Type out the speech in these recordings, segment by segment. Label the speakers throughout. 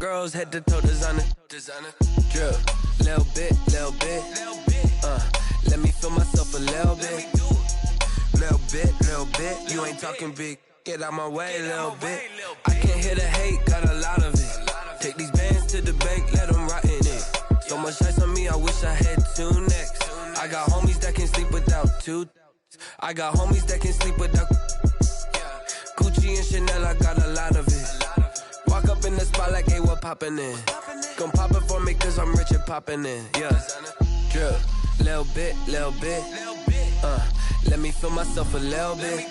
Speaker 1: girls head to toe designer. Drip, little bit. Let me feel myself a little bit. Little bit. You ain't talking big. Get out my way, little bit. I can't hear the hate, got a lot of it. Take these bands to the bank, let them rot in it. So much ice on me, I wish I had two necks. I got homies that can sleep without two. I got homies that can sleep without Gucci and Chanel, I got a lot of it. Walk up in the spot like, hey, what poppin' in? Gon' pop it for me cause I'm rich and poppin' in. Yeah, drip, little bit. Let me feel myself a little bit.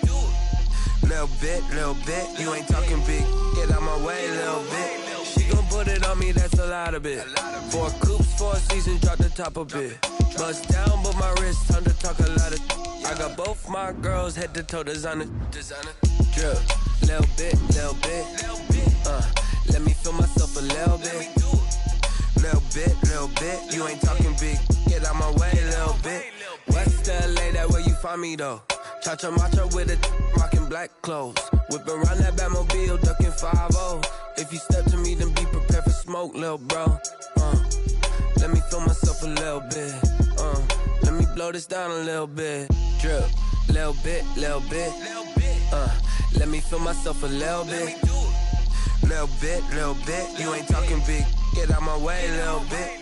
Speaker 1: Little bit. You ain't talking big. Get out my way, little bit. She gon' put it on me, that's a lot of it. 4 coops, 4 seasons, drop the top a bit. Bust down, but my wrist, time to talk a lot of. I got both my girls head to toe designer. Drip, little bit. Let me feel myself a little bit. Little bit. You ain't talking big. Get out my way, little bit. West LA, that where you find me though. Cha-cha matcha with a rockin' black clothes. Whip around that Batmobile, ducking 5-0. If you step to me, then be prepared for smoke, lil' bro. Let me feel myself a little bit. Let me blow this down a little bit. Drip, little bit. Let me feel myself a little bit. Little bit. You ain't talking big. Get out my way, little bit.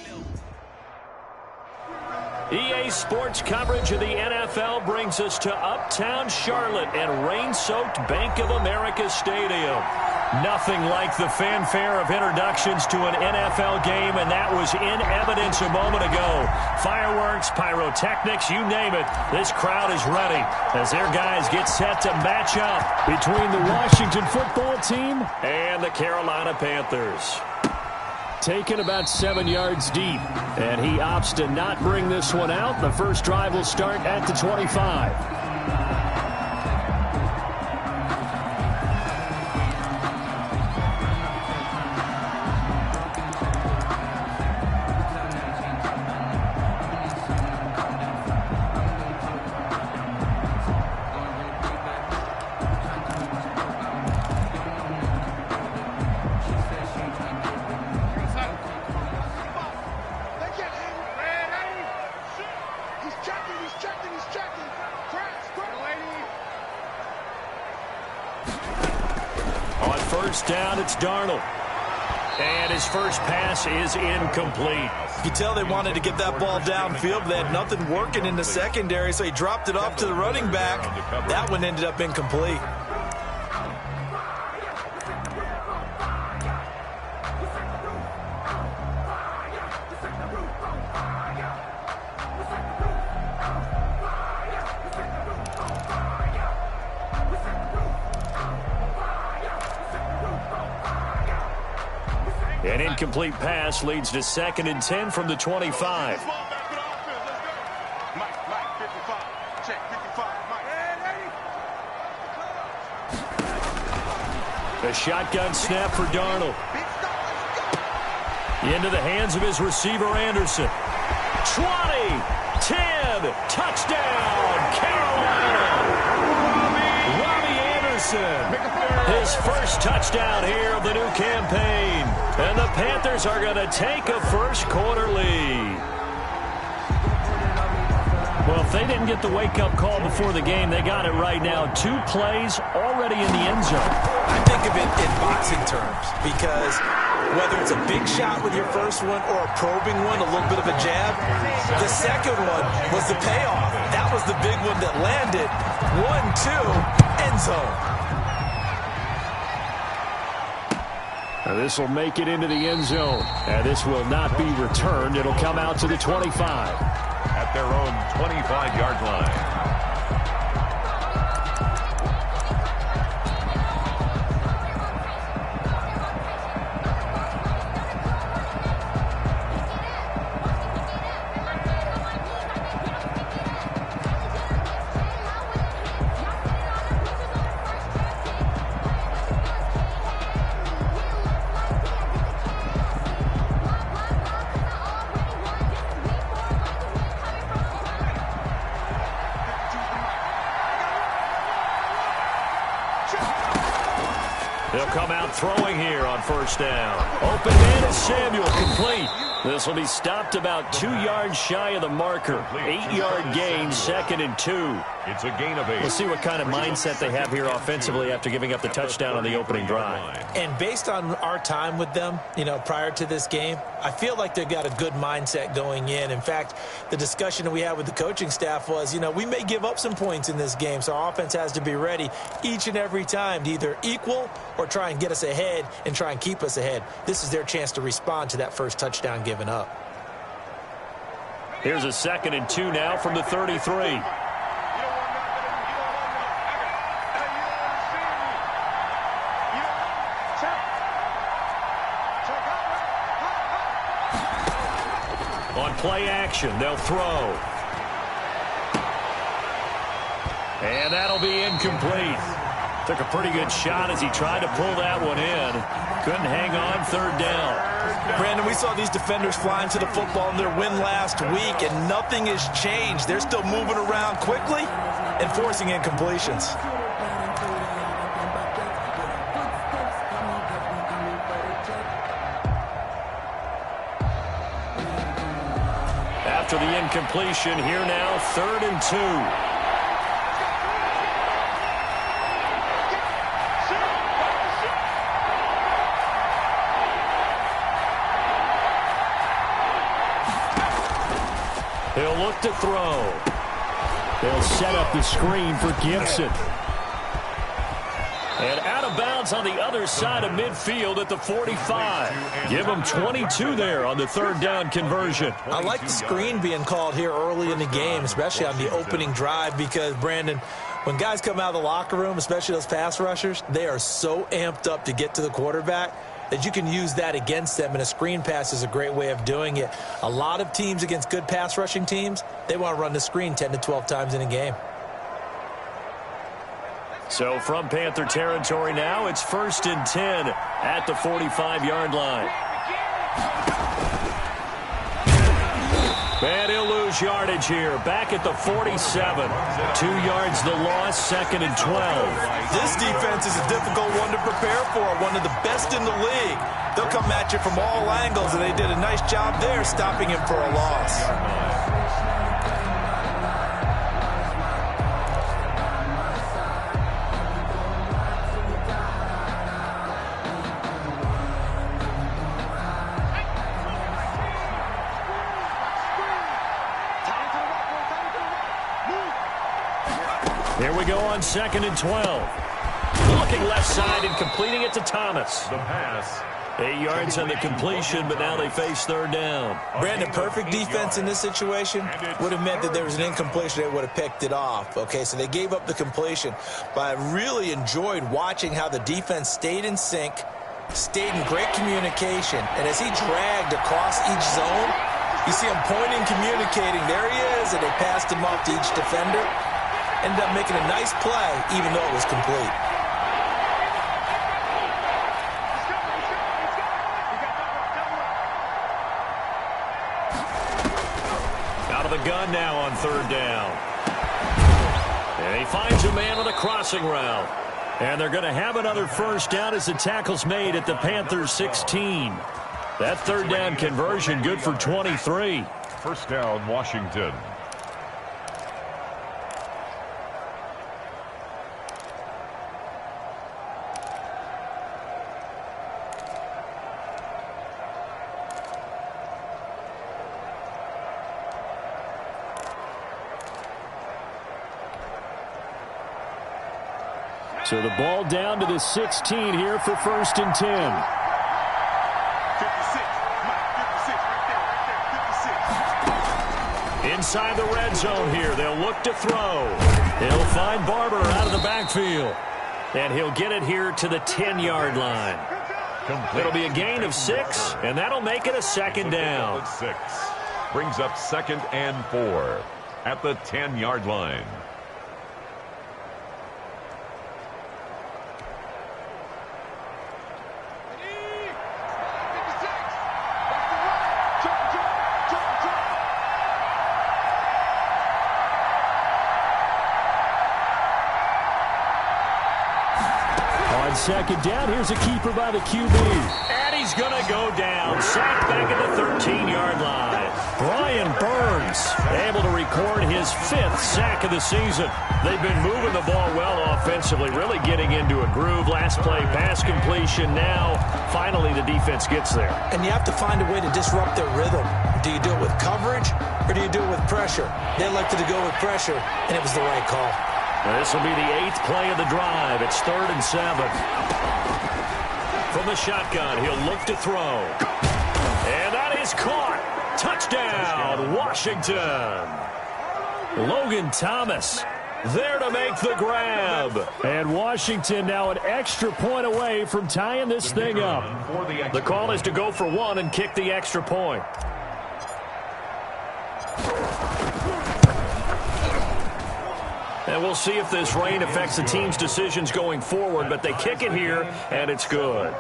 Speaker 2: EA Sports coverage of the NFL brings us to Uptown Charlotte and rain-soaked Bank of America Stadium. Nothing like the fanfare of introductions to an NFL game, and that was in evidence a moment ago. Fireworks, pyrotechnics, you name it. This crowd is ready as their guys get set to match up between the Washington football team and the Carolina Panthers. Taken about 7 yards deep, and he opts to not bring this one out. The first drive will start at the 25. Down, it's Darnold. And his first pass is incomplete.
Speaker 3: You can tell they wanted to get that ball downfield, but they had nothing working in the secondary, so he dropped it off to the running back. That one ended up incomplete.
Speaker 2: An incomplete pass leads to 2nd and 10 from the 25. A shotgun snap for Darnold. Into the hands of his receiver, Anderson. 20, 10, touchdown, Carolina. Robbie Anderson. His first touchdown here of the new campaign. And the Panthers are going to take a first-quarter lead. Well, if they didn't get the wake-up call before the game, they got it right now. 2 plays already in the end zone.
Speaker 3: I think of it in boxing terms because whether it's a big shot with your first one or a probing one, a little bit of a jab, the second one was the payoff. That was the big one that landed. 1-2, end zone.
Speaker 2: This will make it into the end zone. And this will not be returned. It'll come out to the 25.
Speaker 4: At their own 25-yard line.
Speaker 2: first down. Open man is Samuel, complete. This will be stopped about 2 yards shy of the marker. 8-yard gain, 2nd and 2.
Speaker 4: It's a gain of 8.
Speaker 2: We'll see what kind of mindset they have here offensively after giving up the touchdown on the opening drive.
Speaker 3: And based on our time with them, prior to this game, I feel like they've got a good mindset going in. In fact, the discussion that we had with the coaching staff was, we may give up some points in this game, so our offense has to be ready each and every time to either equal or try and get us ahead and try and keep us ahead. This is their chance to respond to that first touchdown given up.
Speaker 2: Here's a 2nd and 2 now from the 33. On play action, they'll throw. And that'll be incomplete. Took a pretty good shot as he tried to pull that one in. Couldn't hang on, 3rd down.
Speaker 3: Brandon, we saw these defenders flying to the football in their win last week, and nothing has changed. They're still moving around quickly and forcing incompletions.
Speaker 2: After the incompletion, here now, 3rd and 2. He'll look to throw. They'll set up the screen for Gibson. And out of bounds on the other side of midfield at the 45. Give them 22 there on the 3rd down conversion.
Speaker 3: I like the screen being called here early in the game, especially on the opening drive, because, Brandon, when guys come out of the locker room, especially those pass rushers, they are so amped up to get to the quarterback that you can use that against them, and a screen pass is a great way of doing it. A lot of teams against good pass rushing teams, they want to run the screen 10 to 12 times in a game.
Speaker 2: So from Panther territory now, it's 1st and 10 at the 45-yard line. And he'll lose yardage here. Back at the 47. 2 yards the loss, 2nd and 12.
Speaker 3: This defense is a difficult one to prepare for, one of the best in the league. They'll come at you from all angles, and they did a nice job there stopping him for a loss.
Speaker 2: Here we go on 2nd and 12. Looking left side and completing it to Thomas.
Speaker 4: The pass.
Speaker 2: 8 yards on the completion, but now they face 3rd down.
Speaker 3: Brandon, perfect defense in this situation would have meant that there was an incompletion. They would have picked it off. Okay, so they gave up the completion. But I really enjoyed watching how the defense stayed in sync, stayed in great communication. And as he dragged across each zone, you see him pointing, communicating. There he is, and they passed him off to each defender. Ended up making a nice play, even though it was complete.
Speaker 2: Out of the gun now on 3rd down. And he finds a man on the crossing route. And they're going to have another first down as the tackle's made at the Panthers 16. That 3rd down conversion good for 23.
Speaker 4: First down, Washington.
Speaker 2: So the ball down to the 16 here for 1st and 10. Inside the red zone here, they'll look to throw. He'll find Barber out of the backfield. And he'll get it here to the 10-yard line. It'll be a gain of 6, and that'll make it a 2nd down.
Speaker 4: 6 brings up 2nd and 4 at the 10-yard line.
Speaker 2: second down. Here's a keeper by the QB. And he's going to go down. Sacked back at the 13-yard line. Brian Burns able to record his 5th sack of the season. They've been moving the ball well offensively, really getting into a groove. Last play, pass completion. Now, finally, the defense gets there. And you have to find a way to disrupt their rhythm. Do you do it with coverage or do you do it with pressure? They elected to go with pressure, and it was the right call. This will be the 8th play of the drive. It's 3rd and 7. From the shotgun, he'll look to throw. And that is caught. Touchdown, Washington. Logan Thomas there to make the grab. And Washington now an extra point away from tying this thing up. The call is to go for 1 and kick the extra point. And we'll see if this rain affects the team's decisions going forward, but they kick it here, and it's good.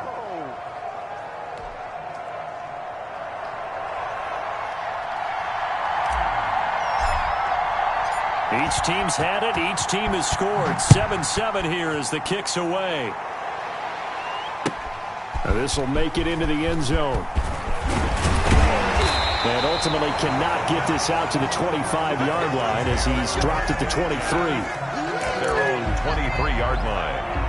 Speaker 2: Each team's had it. Each team has scored. 7-7 here as the kick's away. This will make it into the end zone. And ultimately cannot get this out to the 25-yard line as he's dropped at the 23.
Speaker 4: At their own 23-yard line.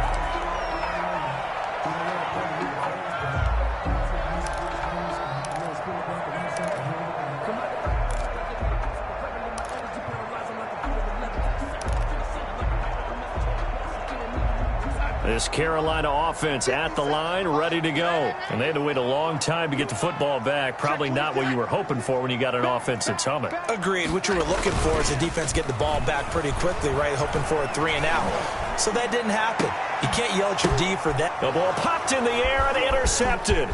Speaker 2: This Carolina offense at the line, ready to go. And they had to wait a long time to get the football back. Probably not what you were hoping for when you got an offense that's humming.
Speaker 3: Agreed. What you were looking for is the defense get the ball back pretty quickly, right? Hoping for a 3 and out. So that didn't happen. You can't yell at your D for that.
Speaker 2: The ball popped in the air and intercepted.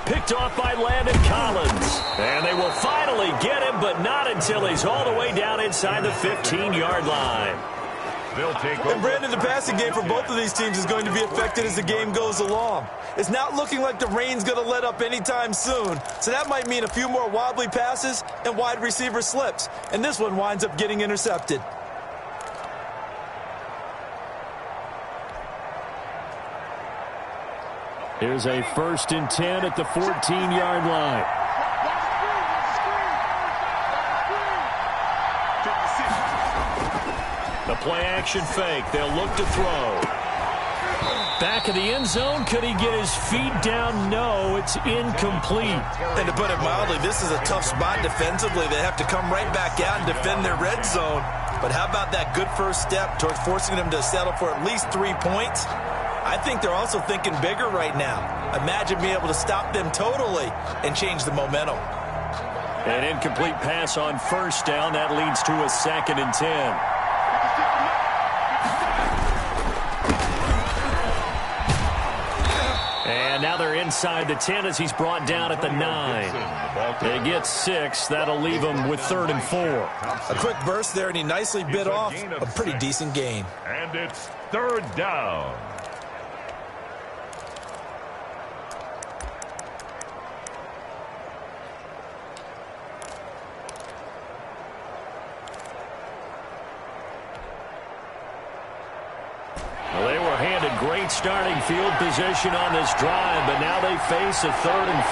Speaker 2: Picked off by Landon Collins. And they will finally get him, but not until he's all the way down inside the 15-yard line.
Speaker 3: And Brandon, the passing game for both of these teams is going to be affected as the game goes along. It's not looking like the rain's going to let up anytime soon, so that might mean a few more wobbly passes and wide receiver slips, and this one winds up getting intercepted.
Speaker 2: Here's a 1st and 10 at the 14-yard line. The play-action fake. They'll look to throw. Back of the end zone. Could he get his feet down? No, it's incomplete.
Speaker 3: And to put it mildly, this is a tough spot defensively. They have to come right back out and defend their red zone. But how about that good first step towards forcing them to settle for at least 3 points? I think they're also thinking bigger right now. Imagine being able to stop them totally and change the momentum.
Speaker 2: An incomplete pass on 1st down. That leads to a 2nd and 10. And now they're inside the 10 as he's brought down at the 9. They get 6. That'll leave them with 3rd and 4.
Speaker 3: A quick burst there, and he nicely bit off a pretty decent gain.
Speaker 4: And it's 3rd down.
Speaker 2: Great starting field position on this drive, but now they face a 3rd and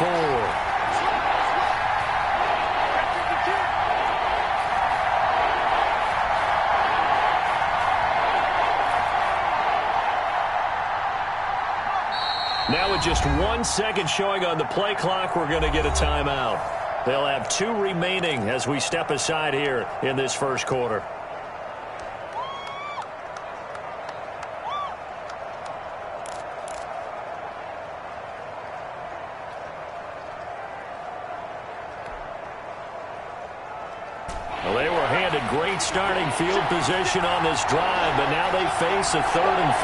Speaker 2: 4. Now with just 1 second showing on the play clock, we're going to get a timeout. They'll have 2 remaining as we step aside here in this 1st quarter. Great starting field position on this drive, but now they face a 3rd and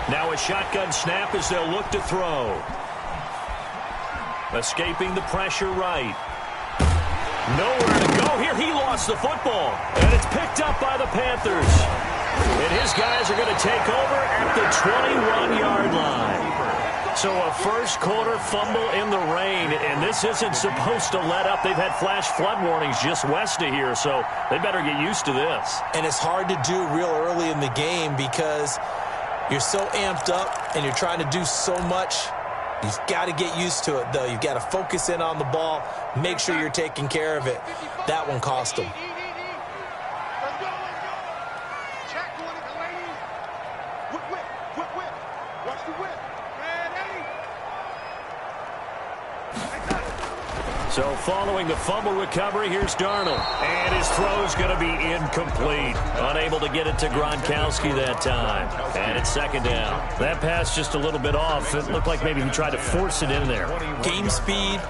Speaker 2: 4. Now a shotgun snap as they'll look to throw. Escaping the pressure right. Nowhere to go here. He lost the football, and it's picked up by the Panthers. And his guys are going to take over at the 21-yard line. So a first quarter fumble in the rain, and this isn't supposed to let up. They've had flash flood warnings just west of here, so they better get used to this.
Speaker 3: And it's hard to do real early in the game because you're so amped up and you're trying to do so much. You've got to get used to it, though. You've got to focus in on the ball, make sure you're taking care of it. That one cost them.
Speaker 2: So following the fumble recovery, here's Darnold. And his throw's going to be incomplete. Unable to get it to Gronkowski that time. And it's second down. That pass just a little bit off. It looked like maybe he tried to force it in there.
Speaker 3: Game speed,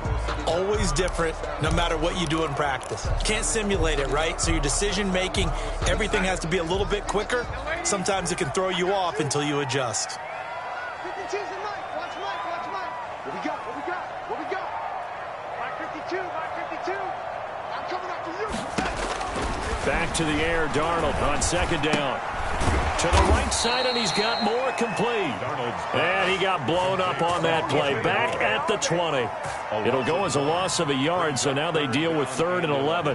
Speaker 3: always different, no matter what you do in practice. Can't simulate it, right? So your decision-making, everything has to be a little bit quicker. Sometimes it can throw you off until you adjust.
Speaker 2: Back to the air, Darnold on second down. To the right side, and he's got more complete. And he got blown up on that play. Back at the 20. It'll go as a loss of a yard, so now they deal with 3rd and 11.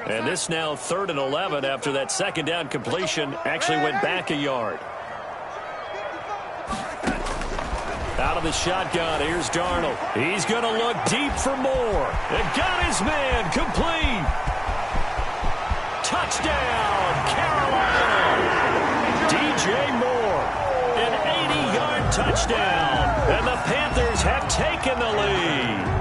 Speaker 2: And this now 3rd and 11 after that second down completion actually went back a yard. Out of the shotgun, here's Darnold. He's going to look deep for more. And got his man complete. Touchdown, Carolina. DJ Moore, an 80-yard touchdown. And the Panthers have taken the lead.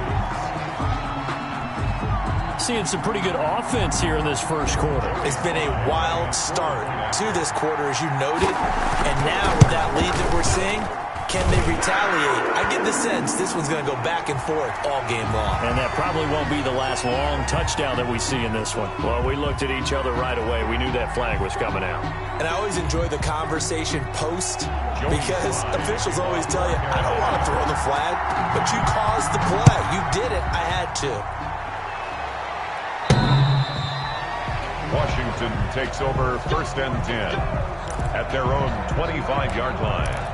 Speaker 2: Seeing some pretty good offense here in this first quarter.
Speaker 3: It's been a wild start to this quarter, as you noted. And now with that lead that we're seeing, can they retaliate? I get the sense this one's going to go back and forth all game long.
Speaker 2: And that probably won't be the last long touchdown that we see in this one. Well, we looked at each other right away. We knew that flag was coming out.
Speaker 3: And I always enjoy the conversation post because officials always tell you, I don't want to throw the flag, but you caused the play. You did it. I had to.
Speaker 4: Washington takes over 1st and 10 at their own 25-yard line.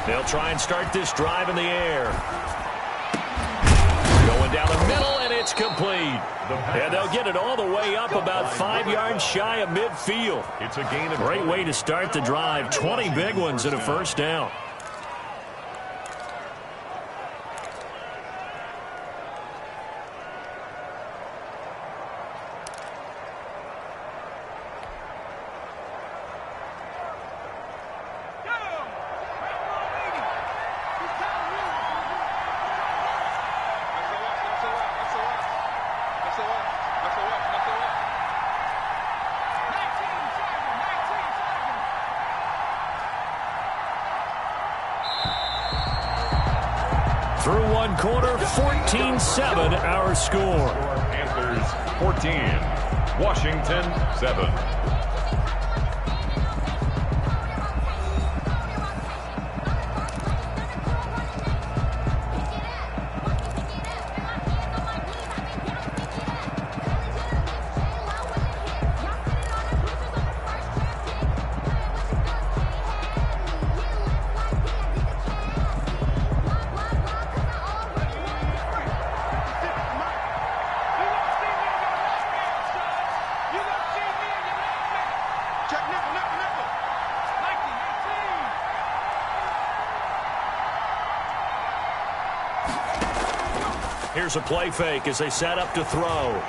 Speaker 2: They'll try and start this drive in the air. Going down the middle, and it's complete. And they'll get it all the way up about 5 yards shy of midfield.
Speaker 4: It's a gain of
Speaker 2: great way to start the drive. 20 big ones and a first down. Through one quarter, 14-7 our score.
Speaker 4: Panthers 14, Washington 7.
Speaker 2: Here's a play fake as they set up to throw.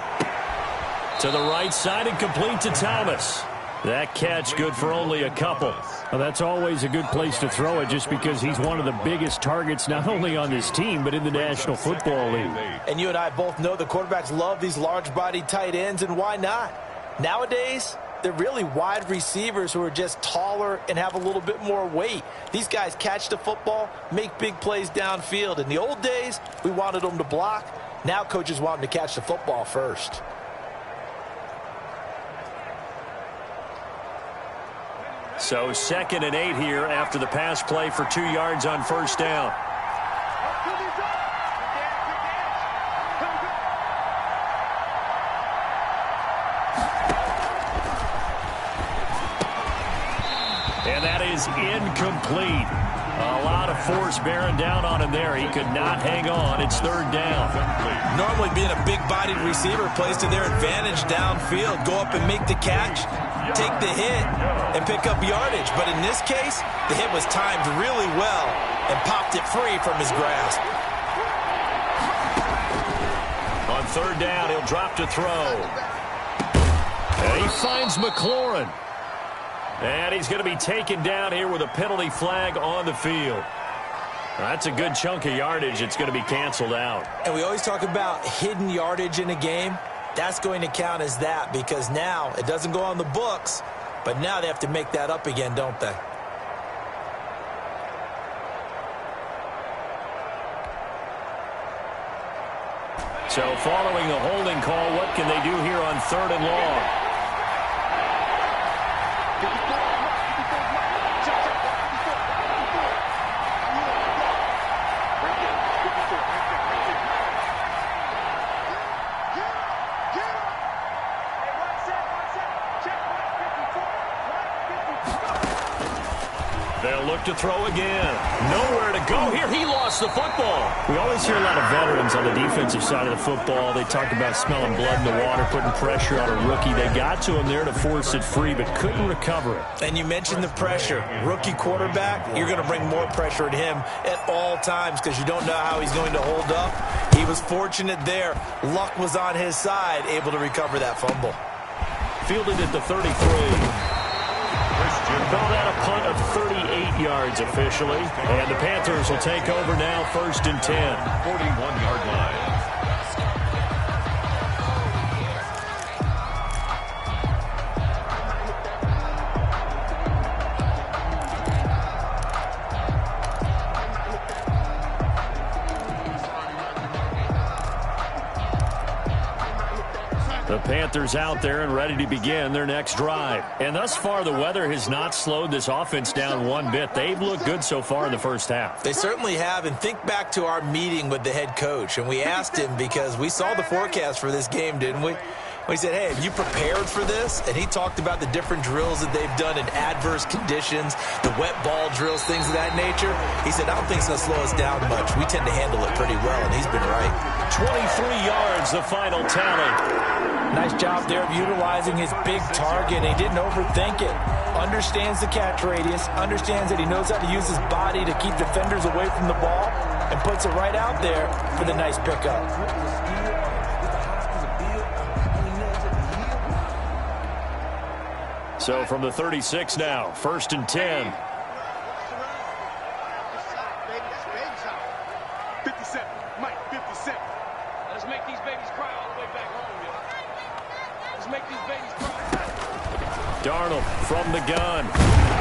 Speaker 2: To the right side and complete to Thomas. That catch good for only a couple.
Speaker 5: Well, that's always a good place to throw it just because he's one of the biggest targets not only on this team but in the National Football League.
Speaker 3: And you and I both know the quarterbacks love these large-bodied tight ends, and why not? Nowadays, they're really wide receivers who are just taller and have a little bit more weight. These guys catch the football, make big plays downfield. In the old days, we wanted them to block. Now coaches want them to catch the football first.
Speaker 2: So 2nd and 8 here after the pass play for 2 yards on first down. And that is incomplete. A lot of force bearing down on him there. He could not hang on. It's 3rd down.
Speaker 3: Normally being a big-bodied receiver plays to their advantage downfield. Go up and make the catch, take the hit, and pick up yardage. But in this case, the hit was timed really well and popped it free from his grasp.
Speaker 2: On 3rd down, he'll drop to throw. And he finds McLaurin. And he's going to be taken down here with a penalty flag on the field. That's a good chunk of yardage. It's going to be canceled out.
Speaker 3: And we always talk about hidden yardage in a game. That's going to count as that because now it doesn't go on the books, but now they have to make that up again, don't they?
Speaker 2: So following a holding call, what can they do here on 3rd and long? They'll look to throw again. Nowhere to go here. He lost the football.
Speaker 5: We always hear a lot of veterans on the defensive side of the football. They talk about smelling blood in the water, putting pressure on a rookie. They got to him there to force it free, but couldn't recover it.
Speaker 3: And you mentioned the pressure. Rookie quarterback, you're going to bring more pressure at him at all times because you don't know how he's going to hold up. He was fortunate there. Luck was on his side, able to recover that fumble.
Speaker 2: Fielded at the 33. Call that a punt of 38 yards officially. And the Panthers will take over now, 1st and 10.
Speaker 4: 41-yard line.
Speaker 2: The Panthers out there and ready to begin their next drive. And thus far, the weather has not slowed this offense down one bit. They've looked good so far in the first half.
Speaker 3: They certainly have. And think back to our meeting with the head coach. And we asked him because we saw the forecast for this game, didn't we? We said, hey, have you prepared for this? And he talked about the different drills that they've done in adverse conditions, the wet ball drills, things of that nature. He said, I don't think it's going to slow us down much. We tend to handle it pretty well, and he's been right.
Speaker 2: 23 yards, the final tally.
Speaker 3: Nice job there of utilizing his big target. He didn't overthink it. Understands the catch radius, understands that he knows how to use his body to keep defenders away from the ball, and puts it right out there for the nice pickup.
Speaker 2: So from the 36 now, 1st and 10.
Speaker 6: 57, Mike, 57. Let's make these babies cry all the way back home, yo. Let's make these babies cry.
Speaker 2: Darnold from the gun.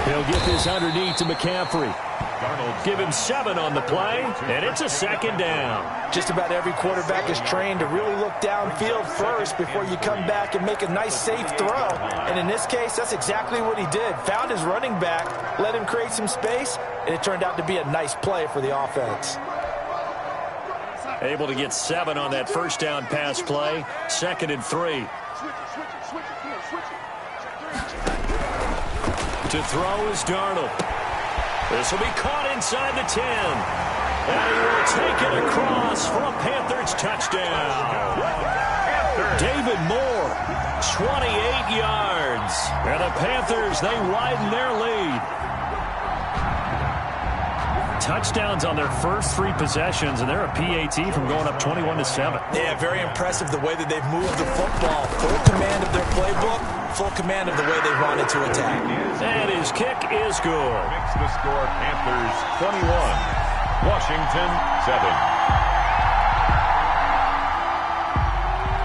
Speaker 2: He'll get this underneath to McCaffrey. Darnold give him 7 on the play, and it's a 2nd down.
Speaker 3: Just about every quarterback is trained to really look downfield first before you come back and make a nice, safe throw. And in this case, that's exactly what he did. Found his running back, let him create some space, and it turned out to be a nice play for the offense.
Speaker 2: Able to get 7 on that first down pass play. 2nd and 3. To throw is Darnold. This will be caught inside the 10. And he will take it across for a Panthers touchdown. David Moore, 28 yards. And the Panthers, they widen their lead. touchdowns on their first 3 possessions, and they're a PAT from going up 21-7.
Speaker 3: Yeah, very impressive the way that they've moved the football. Full command of their playbook, full command of the way they wanted to attack.
Speaker 2: And his kick is good.
Speaker 4: Makes the score Panthers 21, Washington 7.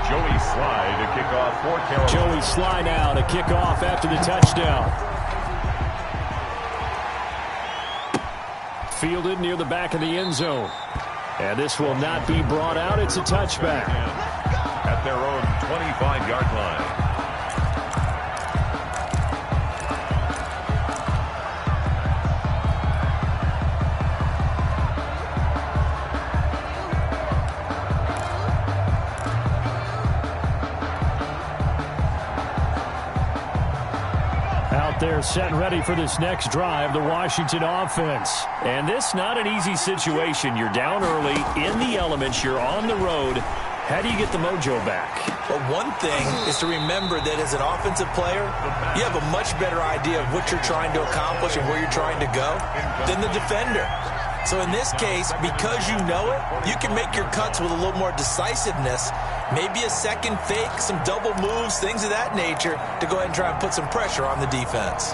Speaker 4: Joey Sly to kick off for Carolina.
Speaker 5: Joey Sly now to kick off after the touchdown. Fielded near the back of the end zone. And this will not be brought out. It's a touchback.
Speaker 4: At their own 25-yard line.
Speaker 5: They're set and ready for this next drive, the Washington offense.
Speaker 2: And this not an easy situation. You're down early, in the elements, you're on the road. How do you get the mojo back?
Speaker 3: Well, one thing is to remember that as an offensive player, you have a much better idea of what you're trying to accomplish and where you're trying to go than the defender. So in this case, because you know it, you can make your cuts with a little more decisiveness. Maybe a second fake, some double moves, things of that nature to go ahead and try and put some pressure on the defense.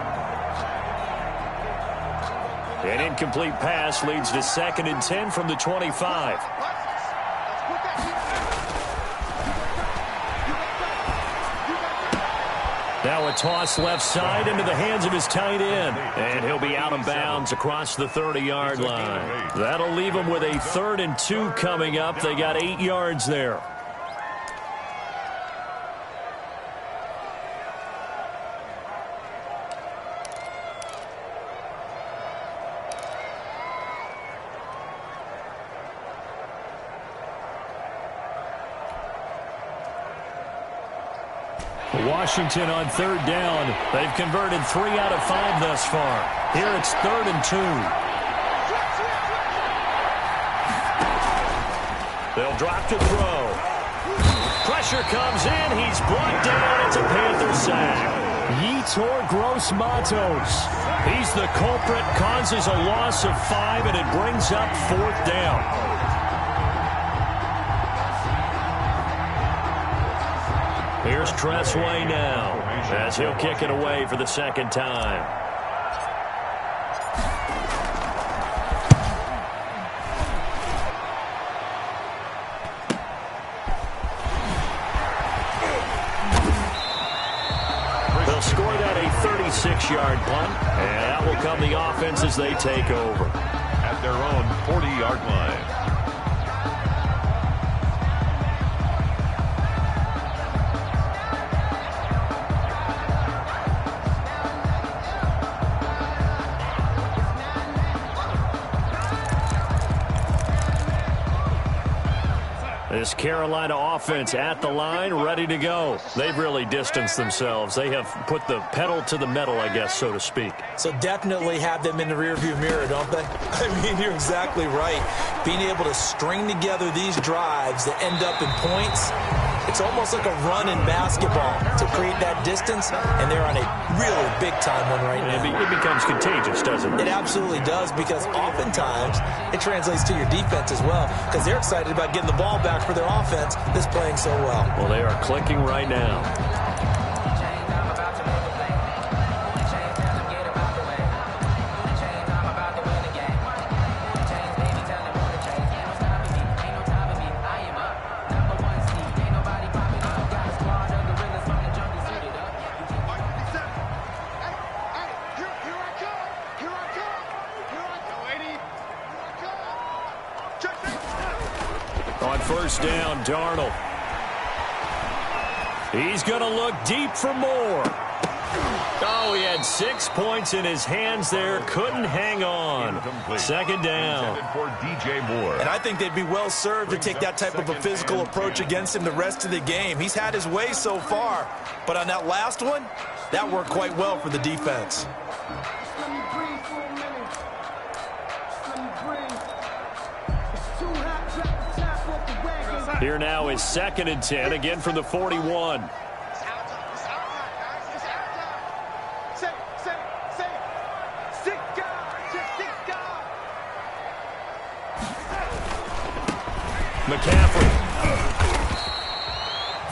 Speaker 2: An incomplete pass leads to 2nd and 10 from the 25. Now a toss left side into the hands of his tight end. And he'll be out of bounds across the 30-yard line. That'll leave him with a 3rd and 2 coming up. They got 8 yards there.
Speaker 5: Washington on 3rd down.
Speaker 2: They've converted 3 out of 5 thus far. Here it's 3rd and 2. They'll drop to throw. Pressure comes in. He's brought down. It's a Panther sack.
Speaker 5: Yetur Gross-Matos.
Speaker 2: He's the culprit, causes a loss of 5, and it brings up 4th down. Here's Tressway now, as he'll kick it away for the 2nd time. They'll score that a 36-yard punt, and that will come the offense as they take over.
Speaker 4: At their own 40-yard line.
Speaker 2: This Carolina offense at the line, ready to go. They've really distanced themselves. They have put the pedal to the metal, I guess, so to speak.
Speaker 3: So definitely have them in the rearview mirror, don't they? I mean, you're exactly right. Being able to string together these drives that end up in points, it's almost like a run in basketball to create that distance, and they're on a really big-time one right now.
Speaker 2: It becomes contagious, doesn't it?
Speaker 3: It absolutely does, because oftentimes it translates to your defense as well, because they're excited about getting the ball back for their offense that's playing so well.
Speaker 2: Well, they are clicking right now. On 1st down, Darnold. He's going to look deep for more. Oh, he had 6 points in his hands there. Couldn't hang on. 2nd down.
Speaker 4: For DJ Moore.
Speaker 3: And I think they'd be well served to take that type of a physical approach against him the rest of the game. He's had his way so far. But on that last one, that worked quite well for the defense.
Speaker 2: Here now is 2nd and 10, again from the 41. McCaffrey.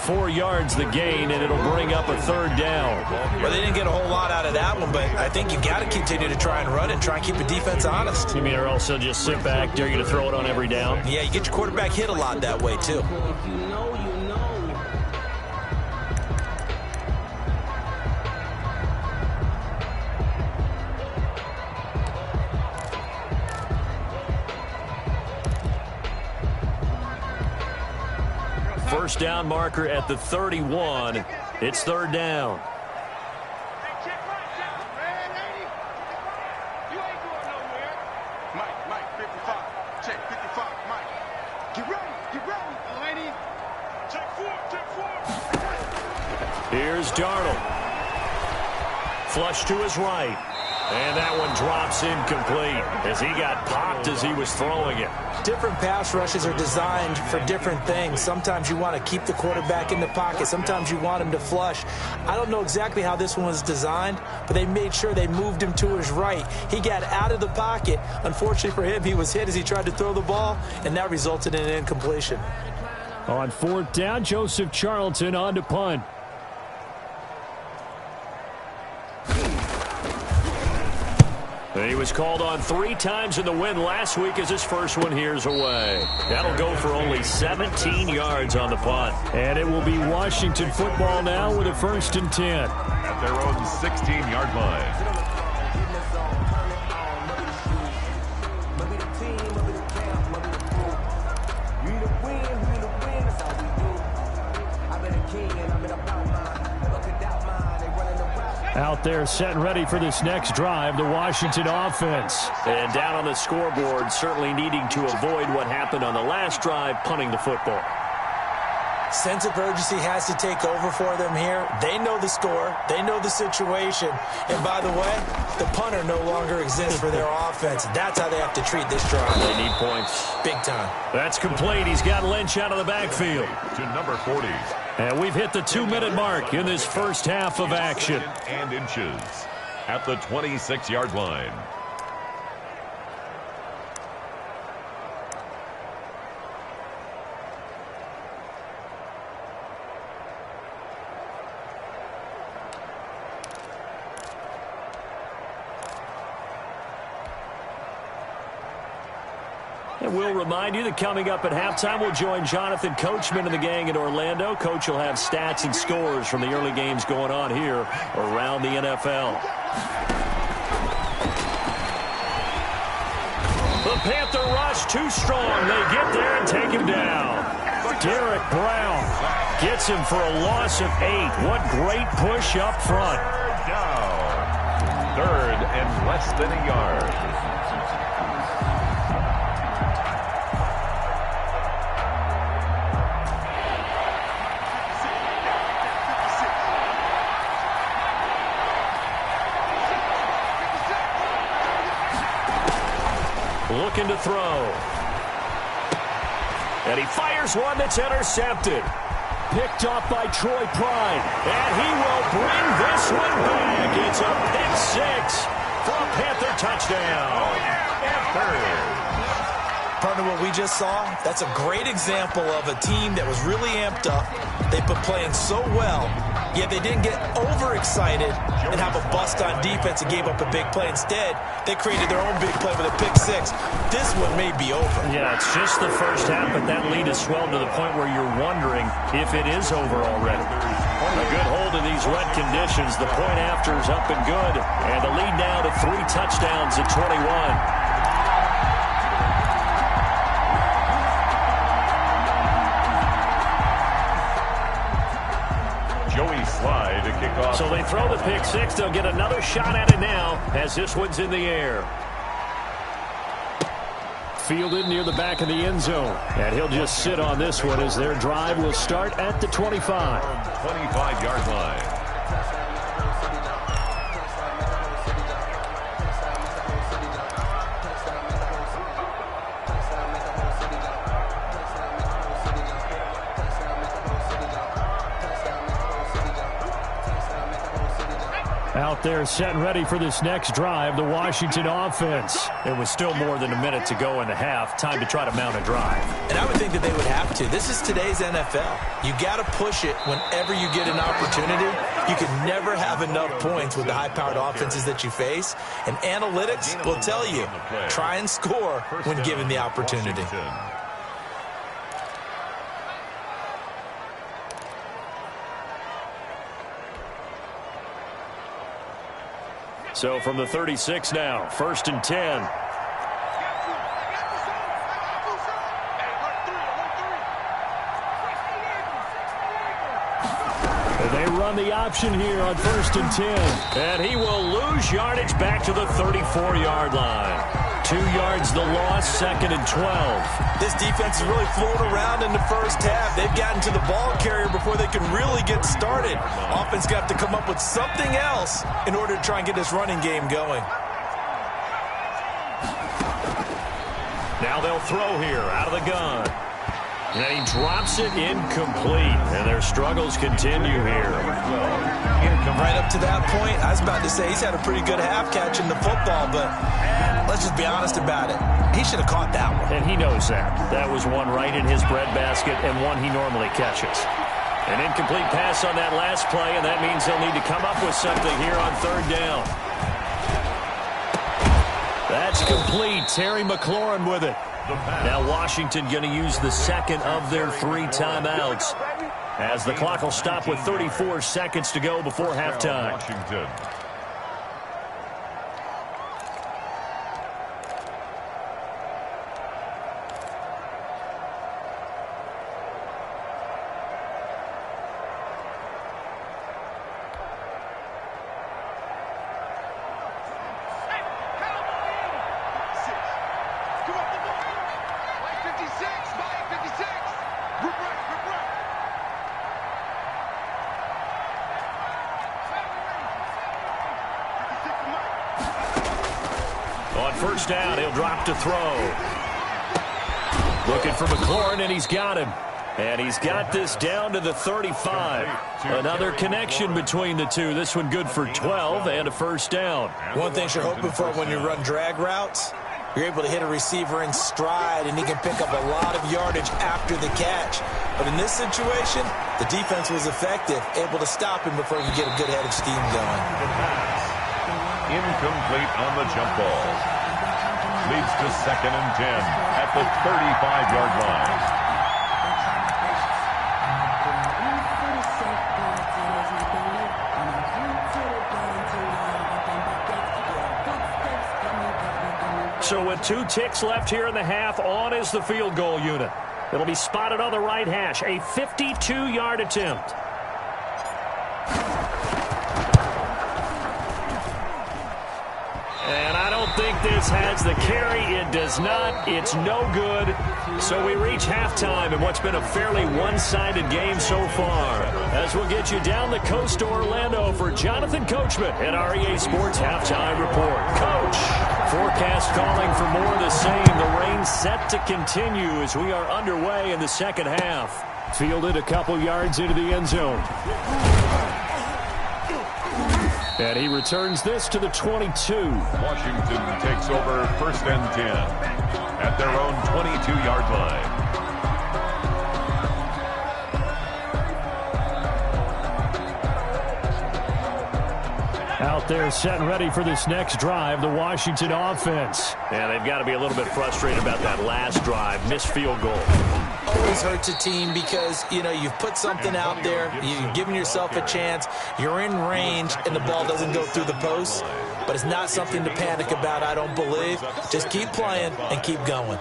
Speaker 2: 4 yards the gain, and it'll bring up a 3rd down.
Speaker 3: Well, they didn't get a whole lot out of that one, but I think you got to continue to try and run it and try and keep the defense honest.
Speaker 2: You mean, or also just sit back, dare you to throw it on every down?
Speaker 3: Yeah, you get your quarterback hit a lot that way, too.
Speaker 2: First down marker at the 31. It's 3rd down.
Speaker 6: Mike, 55. Check, 55. Mike. Get ready. Delaney. Check 4.
Speaker 2: Here's Darnold. Flush to his right. And that one drops incomplete as he got popped as he was throwing it.
Speaker 3: Different pass rushes are designed for different things. Sometimes you want to keep the quarterback in the pocket. Sometimes you want him to flush. I don't know exactly how this one was designed, but they made sure they moved him to his right. He got out of the pocket. Unfortunately for him, he was hit as he tried to throw the ball, and that resulted in an incompletion.
Speaker 5: On 4th down, Joseph Charlton on to punt.
Speaker 2: He was called on 3 times in the win last week as his first one here's away. That'll go for only 17 yards on the punt.
Speaker 5: And it will be Washington football now with a 1st and 10.
Speaker 4: At their own 16-yard line.
Speaker 5: Out there set and ready for this next drive, the Washington offense.
Speaker 2: And down on the scoreboard, certainly needing to avoid what happened on the last drive, punting the football.
Speaker 3: Sense of urgency has to take over for them here. They know the score. They know the situation. And by the way, the punter no longer exists for their offense. That's how they have to treat this drive.
Speaker 2: They need points.
Speaker 3: Big time.
Speaker 2: That's complete. He's got Lynch out of the backfield.
Speaker 4: To number 40.
Speaker 2: And we've hit the 2-minute mark in this first half of action.
Speaker 4: And inches at the 26-yard line.
Speaker 2: And we'll remind you that coming up at halftime, we'll join Jonathan Coachman and the gang in Orlando. Coach will have stats and scores from the early games going on here around the NFL. The Panther rush too strong. They get there and take him down. Derek Brown gets him for a loss of 8. What great push up front.
Speaker 4: Down. 3rd and less than a yard.
Speaker 2: Looking to throw. And he fires one that's intercepted. Picked off by Troy Pride. And he will bring this one back. It's a pick 6 for a Panther touchdown.
Speaker 3: Partner, what we just saw, that's a great example of a team that was really amped up. They've been playing so well, yet they didn't get overexcited and have a bust on defense and gave up a big play. Instead, they created their own big play with a pick 6. This one may be over.
Speaker 2: Yeah, it's just the first half, but that lead has swelled to the point where you're wondering if it is over already. A good hold of these wet conditions. The point after is up and good. And the lead now to 3 touchdowns at 21.
Speaker 4: Slide to kick off.
Speaker 2: So they throw the pick 6. They'll get another shot at it now as this one's in the air.
Speaker 5: Fielded near the back of the end zone. And he'll just sit on this one as their drive will start at the 25.
Speaker 4: 25-yard line.
Speaker 2: Out there set and ready for this next drive, the Washington offense. It was still more than a minute to go in the half. Time to try to mount a drive.
Speaker 3: And I would think that they would have to. This is today's NFL. You got to push it whenever you get an opportunity. You can never have enough points with the high-powered offenses that you face. And analytics will tell you, try and score when given the opportunity.
Speaker 2: So from the 36 now, 1st and 10. They run the option here on 1st and 10. And he will lose yardage back to the 34-yard line. 2 yards the loss, 2nd and 12.
Speaker 3: This defense is really flown around in the first half. They've gotten to the ball carrier before they can really get started. Offense got to come up with something else in order to try and get this running game going.
Speaker 2: Now they'll throw here out of the gun. And he drops it incomplete. And their struggles continue here.
Speaker 3: Come right up to that point. I was about to say he's had a pretty good half catching the football, but let's just be honest about it. He should have caught that one.
Speaker 2: And he knows that. That was one right in his breadbasket and one he normally catches. An incomplete pass on that last play, and that means they'll need to come up with something here on 3rd down. That's complete. Terry McLaurin with it. Now Washington going to use the second of their 3 timeouts as the clock will stop with 34 seconds to go before halftime.
Speaker 4: Washington.
Speaker 2: On 1st down, he'll drop to throw. Looking for McLaurin, and he's got him. And he's got this down to the 35. Another connection between the two. This one good for 12 and a 1st down.
Speaker 3: One thing you're hoping for when you run drag routes, you're able to hit a receiver in stride, and he can pick up a lot of yardage after the catch. But in this situation, the defense was effective, able to stop him before he could get a good head of steam going.
Speaker 4: Incomplete on the jump ball. Leads to 2nd and 10 at the 35-yard line.
Speaker 2: So with 2 ticks left here in the half, on is the field goal unit. It'll be spotted on the right hash. A 52-yard attempt. And I don't think this has the carry. It does not. It's no good. So we reach halftime in what's been a fairly one-sided game so far. As we'll get you down the coast to Orlando for Jonathan Coachman at our EA Sports Halftime Report. Coach, forecast calling for more of the same. The rain set to continue as we are underway in the 2nd half. Fielded a couple yards into the end zone. And he returns this to the 22.
Speaker 4: Washington takes over 1st and 10 at their own 22-yard line.
Speaker 2: Out there set and ready for this next drive, the Washington offense. And they've got to be a little bit frustrated about that last drive, missed field goal.
Speaker 3: Always hurts a team because, you know, you've put something out there, you've given yourself a chance, you're in range, and the ball doesn't go through the post. But it's not something to panic about, I don't believe. Just keep playing and keep going.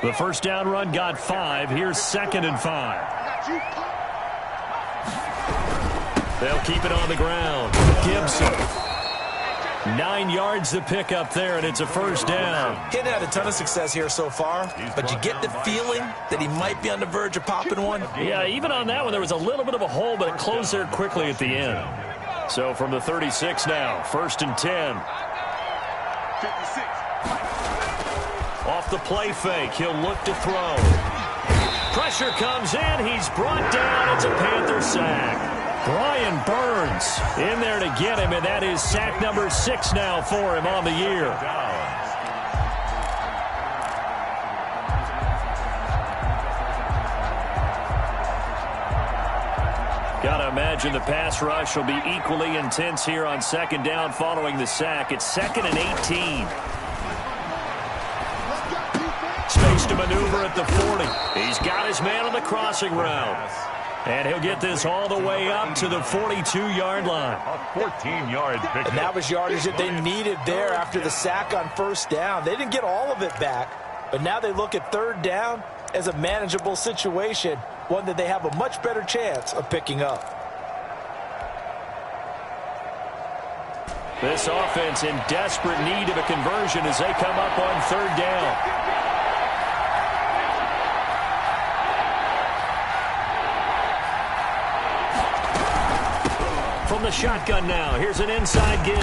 Speaker 2: The 1st down run got 5. Here's 2nd and 5. They'll keep it on the ground. Gibson. 9 yards to pick up there, and it's a 1st down.
Speaker 3: He hadn't had a ton of success here so far, but you get the feeling that he might be on the verge of popping one.
Speaker 2: Yeah, even on that one, there was a little bit of a hole, but it closed there quickly at the end. So from the 36 now, 1st and 10.
Speaker 6: 56.
Speaker 2: Off the play fake, he'll look to throw. Pressure comes in, he's brought down. It's a Panther sack. Brian Burns in there to get him, and that is sack number 6 now for him on the year. Got to imagine the pass rush will be equally intense here on second down following the sack. It's 2nd and 18. Space to maneuver at the 40. He's got his man on the crossing route. And he'll get this all the way up to the 42-yard line.
Speaker 4: A 14-yard pickup.
Speaker 3: And that was yardage that they needed there after the sack on first down. They didn't get all of it back, but now they look at third down as a manageable situation, one that they have a much better chance of picking up.
Speaker 2: This offense in desperate need of a conversion as they come up on third down. From the shotgun now, here's an inside give.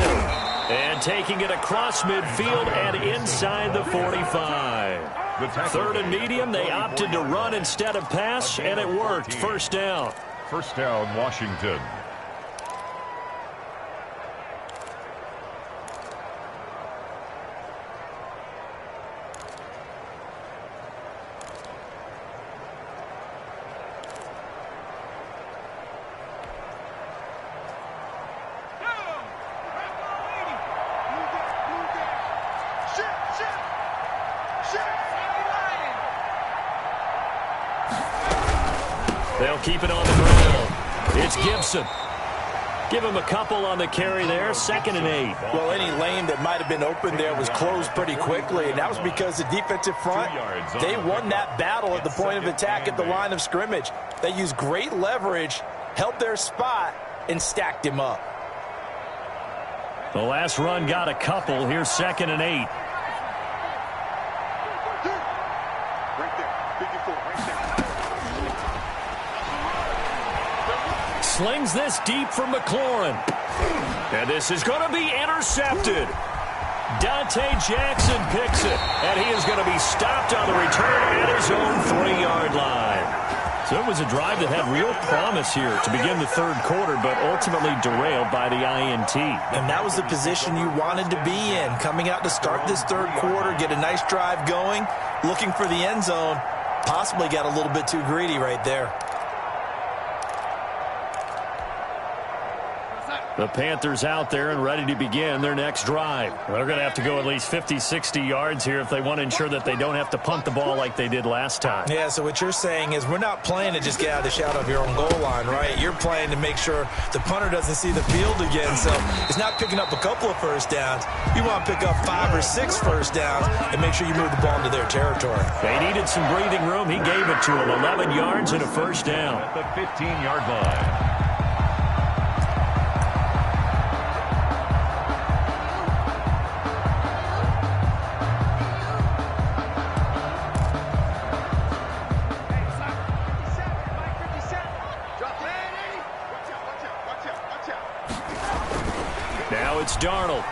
Speaker 2: And taking it across midfield and inside the 45. Third and medium, they opted to run instead of pass, and it worked. First down.
Speaker 4: First down, Washington.
Speaker 2: They'll keep it on the ground. It's Gibson. Give him a couple on the carry there. 2nd and 8.
Speaker 3: Well, any lane that might have been open there was closed pretty quickly, and that was because the defensive front, they won that battle at the point of attack at the line of scrimmage. They used great leverage, held their spot, and stacked him up.
Speaker 2: The last run got a couple. Here's 2nd and 8. Slings this deep from McLaurin. And this is going to be intercepted. Dante Jackson picks it. And he is going to be stopped on the return at his own 3-yard line. So it was a drive that had real promise here to begin the third quarter, but ultimately derailed by the INT.
Speaker 3: And that was the position you wanted to be in. Coming out to start this third quarter, get a nice drive going, looking for the end zone. Possibly got a little bit too greedy right there.
Speaker 2: The Panthers out there and ready to begin their next drive. They're going to have to go at least 50, 60 yards here if they want to ensure that they don't have to punt the ball like they did last time.
Speaker 3: Yeah, so what you're saying is we're not playing to just get out of the shadow of your own goal line, right? You're playing to make sure the punter doesn't see the field again. So it's not picking up a couple of first downs. You want to pick up 5 or 6 first downs and make sure you move the ball into their territory.
Speaker 2: They needed some breathing room. He gave it to them. 11 yards and a first down.
Speaker 4: At the 15-yard line.
Speaker 2: Now it's Darnold.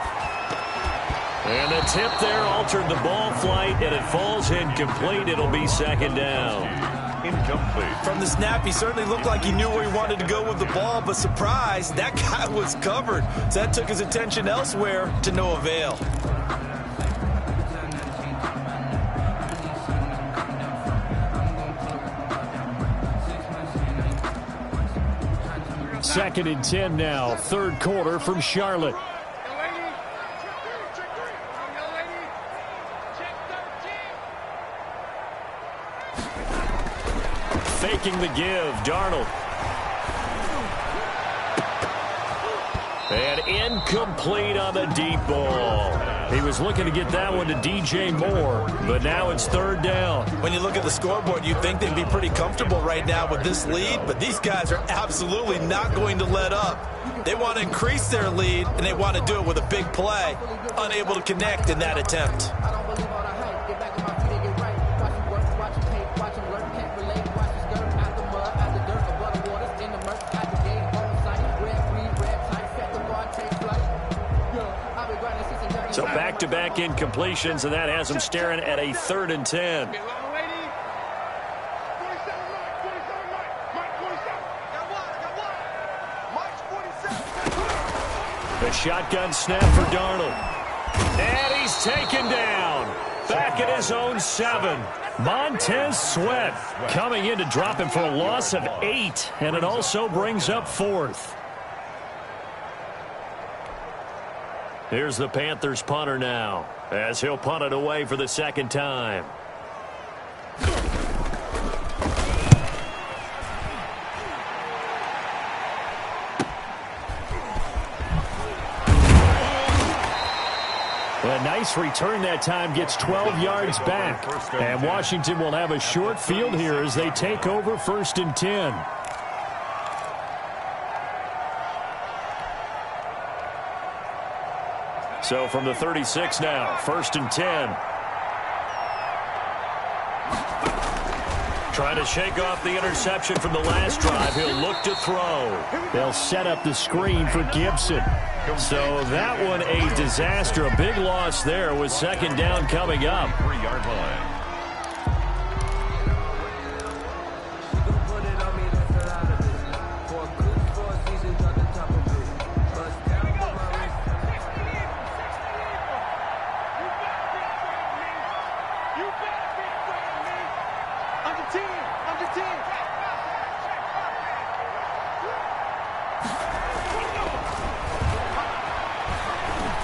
Speaker 2: And the tip there altered the ball flight, and it falls incomplete. It'll be 2nd down.
Speaker 4: Incomplete.
Speaker 3: From the snap, he certainly looked like he knew where he wanted to go with the ball, but surprise, that guy was covered. So that took his attention elsewhere to no avail.
Speaker 2: Second and 10 now, third quarter from Charlotte. Faking the give, Darnold. And incomplete on the deep ball. He was looking to get that one to DJ Moore, but now it's 3rd down.
Speaker 3: When you look at the scoreboard, you'd think they'd be pretty comfortable right now with this lead, but these guys are absolutely not going to let up. They want to increase their lead, and they want to do it with a big play. Unable to connect in that attempt.
Speaker 2: So back-to-back incompletions, and that has them staring at a 3rd and 10. The shotgun snap for Darnold. And he's taken down. Back at his own 7. Montez Sweat coming in to drop him for a loss of 8. And it also brings up 4th. Here's the Panthers punter now, as he'll punt it away for the 2nd time. A nice return that time, gets 12 yards back. And Washington will have a short field here as they take over 1st and 10. So from the 36 now, 1st and 10. Trying to shake off the interception from the last drive. He'll look to throw. They'll set up the screen for Gibson. So that one a disaster. A big loss there with 2nd down coming up.
Speaker 4: 3-yard line.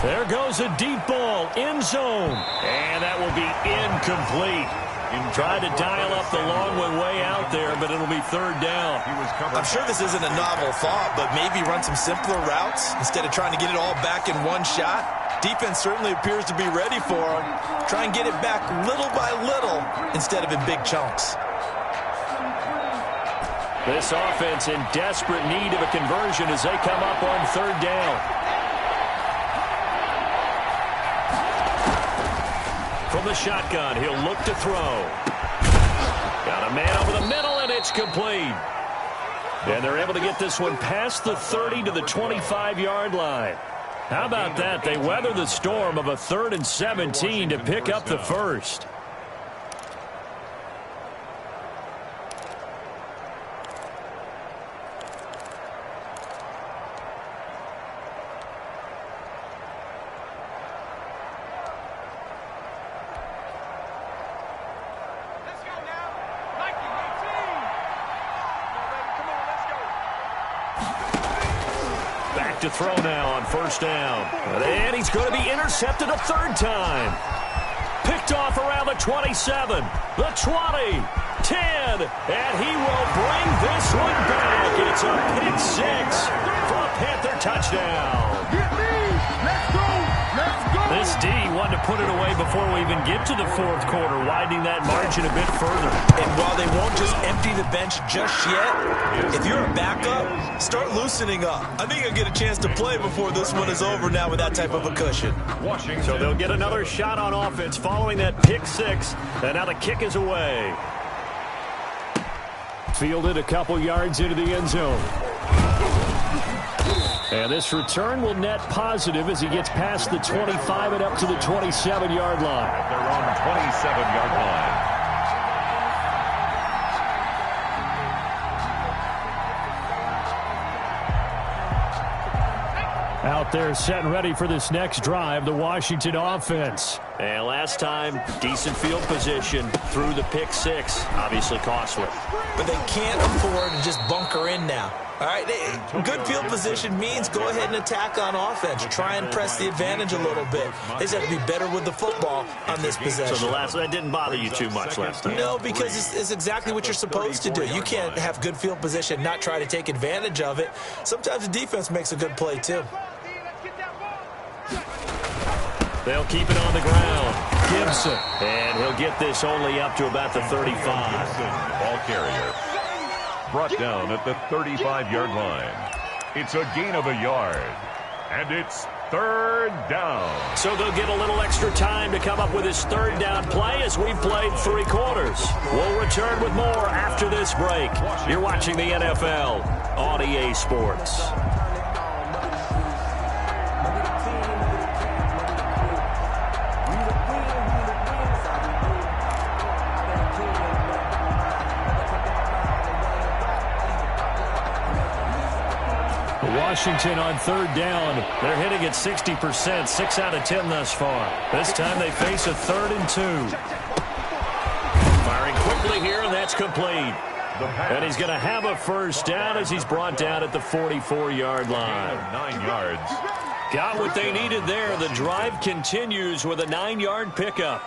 Speaker 2: There goes a deep ball, end zone, and that will be incomplete. Tried to dial up the long one way out there, but it'll be 3rd down.
Speaker 3: I'm sure this isn't a novel thought, but maybe run some simpler routes instead of trying to get it all back in one shot. Defense certainly appears to be ready for him. Try and get it back little by little instead of in big chunks.
Speaker 2: This offense in desperate need of a conversion as they come up on 3rd down. From the shotgun, he'll look to throw. Got a man over the middle, and it's complete. And they're able to get this one past the 30 to the 25-yard line. How about that? They weather the storm of a 3rd and 17 to pick up the 1st. To throw now on 1st down. And he's going to be intercepted a 3rd time. Picked off around the 27, the 20, 10, and he will bring this one back. It's a pick 6 for a Panther touchdown.
Speaker 6: Let's go! Let's go!
Speaker 2: This D wanted to put it away before we even get to the 4th quarter, widening that margin a bit further.
Speaker 3: And while they won't just empty the bench just yet, if you're a backup, start loosening up. I think you'll get a chance to play before this one is over now with that type of a cushion.
Speaker 2: So they'll get another shot on offense following that pick 6, and now the kick is away. Fielded a couple yards into the end zone. And this return will net positive as he gets past the 25 and up to the 27-yard line.
Speaker 4: At their own 27-yard line.
Speaker 2: Out there set and ready for this next drive, the Washington offense. And last time, decent field position through the pick 6. Obviously costly.
Speaker 3: But they can't afford to just bunker in now. All right, good field position means go ahead and attack on offense. Try and press the advantage a little bit. They just have to be better with the football on this possession.
Speaker 2: So that didn't bother you too much last time?
Speaker 3: No, because it's exactly what you're supposed to do. You can't have good field position, not try to take advantage of it. Sometimes the defense makes a good play, too.
Speaker 2: They'll keep it on the ground. Gibson. And he'll get this only up to about the 35.
Speaker 4: Ball carrier. Brought down at the 35-yard line. It's a gain of a yard. And it's 3rd down.
Speaker 2: So they'll get a little extra time to come up with his 3rd down play as we've played 3 quarters. We'll return with more after this break. You're watching the NFL on EA Sports. Washington on third down. They're hitting at 60%, 6 out of 10 thus far. This time they face a 3rd and 2. Firing quickly here, and that's complete. And he's going to have a first down as he's brought down at the 44-yard line.
Speaker 4: 9 yards.
Speaker 2: Got what they needed there. The drive continues with a 9-yard pickup.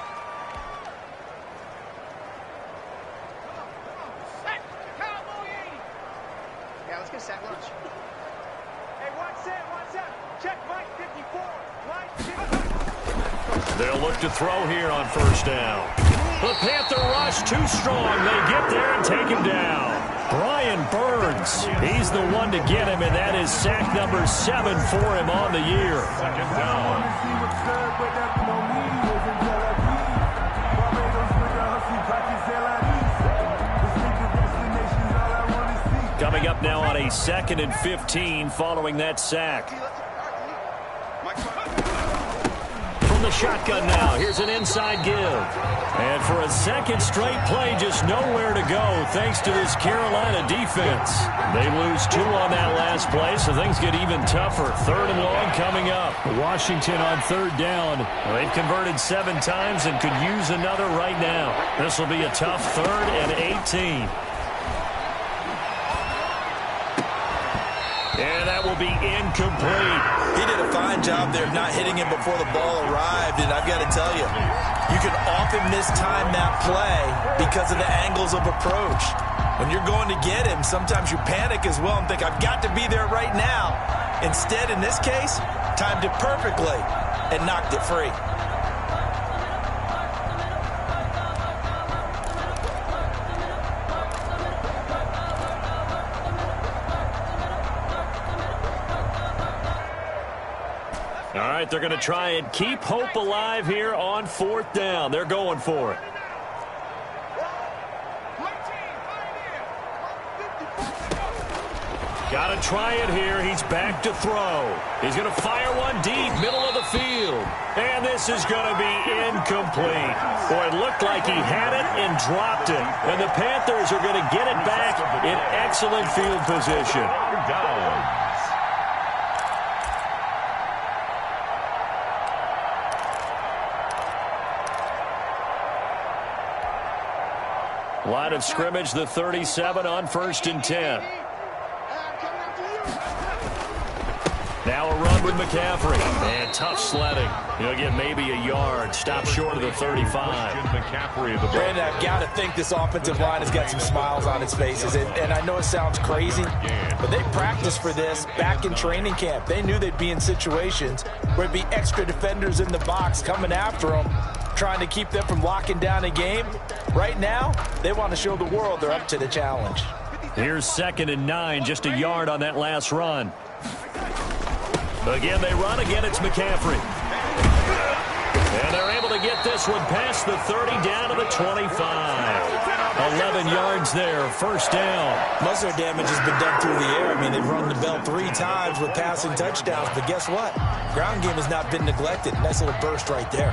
Speaker 6: Yeah, let's get a sack lunch. Hey, one set. Check Mike 54.
Speaker 2: They'll look to throw here on first down. The Panther rush too strong. They get there and take him down. Brian Burns, he's the one to get him, and that is sack number 7 for him on the year.
Speaker 4: Second down.
Speaker 2: Coming up now on a 2nd and 15 following that sack. From the shotgun now, here's an inside give. And for a second straight play, just nowhere to go thanks to this Carolina defense. They lose 2 on that last play, so things get even tougher. 3rd and long coming up. Washington on third down. They've converted 7 times and could use another right now. This will be a tough 3rd and 18. And that will be incomplete.
Speaker 3: He did a fine job there of not hitting him before the ball arrived, and I've got to tell you, you can often mistime that play because of the angles of approach. When you're going to get him, sometimes you panic as well and think, I've got to be there right now. Instead, in this case, timed it perfectly and knocked it free.
Speaker 2: All right, they're going to try and keep hope alive here on 4th down. They're going for it. Got to try it here. He's back to throw. He's going to fire one deep, middle of the field. And this is going to be incomplete. Boy, it looked like he had it and dropped it. And the Panthers are going to get it back in excellent field position.
Speaker 4: Down.
Speaker 2: Line of scrimmage, the 37 on 1st and 10. Now a run with McCaffrey. And tough sledding. He'll get maybe a yard. Stop short of the 35.
Speaker 4: McCaffrey of the
Speaker 3: Brandon, I've got to think this offensive line has got some smiles on its faces. And I know it sounds crazy, but they practiced for this back in training camp. They knew they'd be in situations where there'd be extra defenders in the box coming after them, trying to keep them from locking down a game. Right now, they want to show the world they're up to the challenge.
Speaker 2: Here's 2nd and 9, just a yard on that last run. Again, they run. Again, it's McCaffrey. And they're able to get this one past the 30 down to the 25. 11 yards there, first down.
Speaker 3: Most of their damage has been done through the air. I mean, they've run the bell 3 times with passing touchdowns, but guess what? Ground game has not been neglected. Nice little burst right there.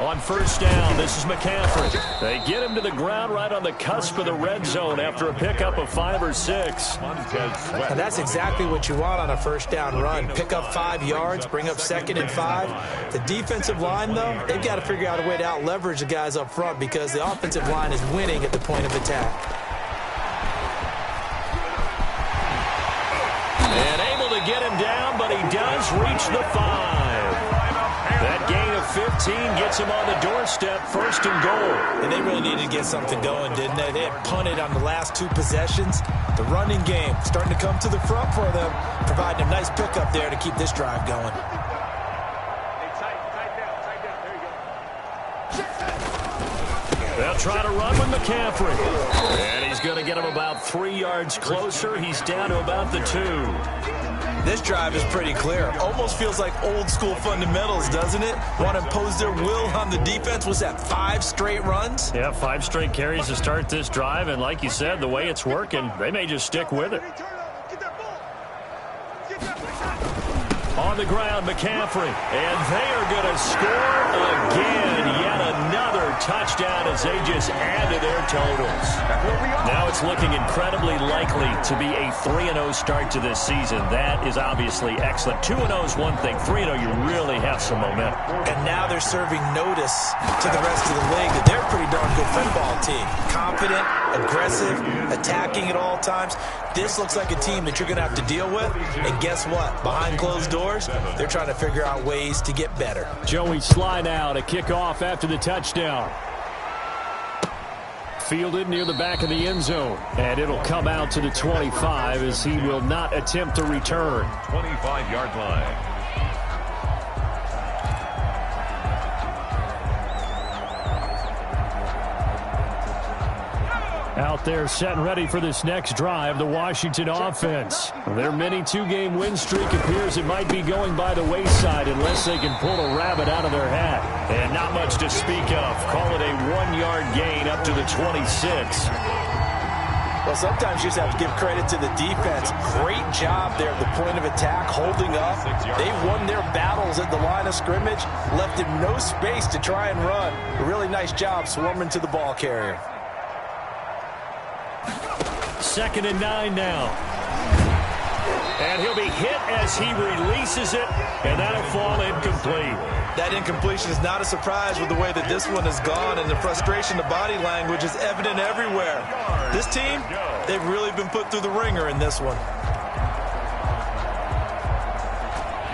Speaker 2: On first down, this is McCaffrey. They get him to the ground right on the cusp of the red zone after a pickup of 5 or 6.
Speaker 3: And that's exactly what you want on a first down run. Pick up 5 yards, bring up 2nd and 5. The defensive line, though, they've got to figure out a way to out-leverage the guys up front because the offensive line is winning at the point of attack.
Speaker 2: And able to get him down, but he does reach the 5. That gain of 15 gets him on the doorstep, 1st and goal.
Speaker 3: And they really needed to get something going, didn't they? They had punted on the last 2 possessions. The running game starting to come to the front for them, providing a nice pickup there to keep this drive going.
Speaker 2: They'll try to run with McCaffrey. And he's going to get him about 3 yards closer. He's down to about the 2.
Speaker 3: This drive is pretty clear. Almost feels like old school fundamentals, doesn't it? Want to impose their will on the defense. Was that 5 straight runs?
Speaker 2: Yeah, 5 straight carries to start this drive. And like you said, the way it's working, they may just stick with it. On the ground, McCaffrey. And they are going to score again. Yet another touchdown as they just add to their totals. Now it's looking incredibly likely to be a 3-0 start to this season. That is obviously excellent. 2-0 is one thing. 3-0, you really have some momentum.
Speaker 3: And now they're serving notice to the rest of the league that they're a pretty darn good football team. Confident, aggressive, attacking at all times. This looks like a team that you're going to have to deal with. And guess what? Behind closed doors, they're trying to figure out ways to get better.
Speaker 5: Joey Sly now to kick off after the touchdown. Fielded near the back of the end zone. And it'll come out to the 25 as he will not attempt to return.
Speaker 4: 25-yard line.
Speaker 5: Out there set and ready for this next drive, the Washington offense. Their mini two-game win streak appears it might be going by the wayside unless they can pull a rabbit out of their hat.
Speaker 2: And not much to speak of. Call it a 1-yard gain up to the 26.
Speaker 3: Well, sometimes you just have to give credit to the defense. Great job there at the point of attack, holding up. They won their battles at the line of scrimmage, left him no space to try and run. A really nice job swarming to the ball carrier.
Speaker 2: 2nd and 9 now. And he'll be hit as he releases it, and that'll fall incomplete.
Speaker 3: That incompletion is not a surprise with the way that this one has gone, and the frustration of body language is evident everywhere. This team, they've really been put through the ringer in this one.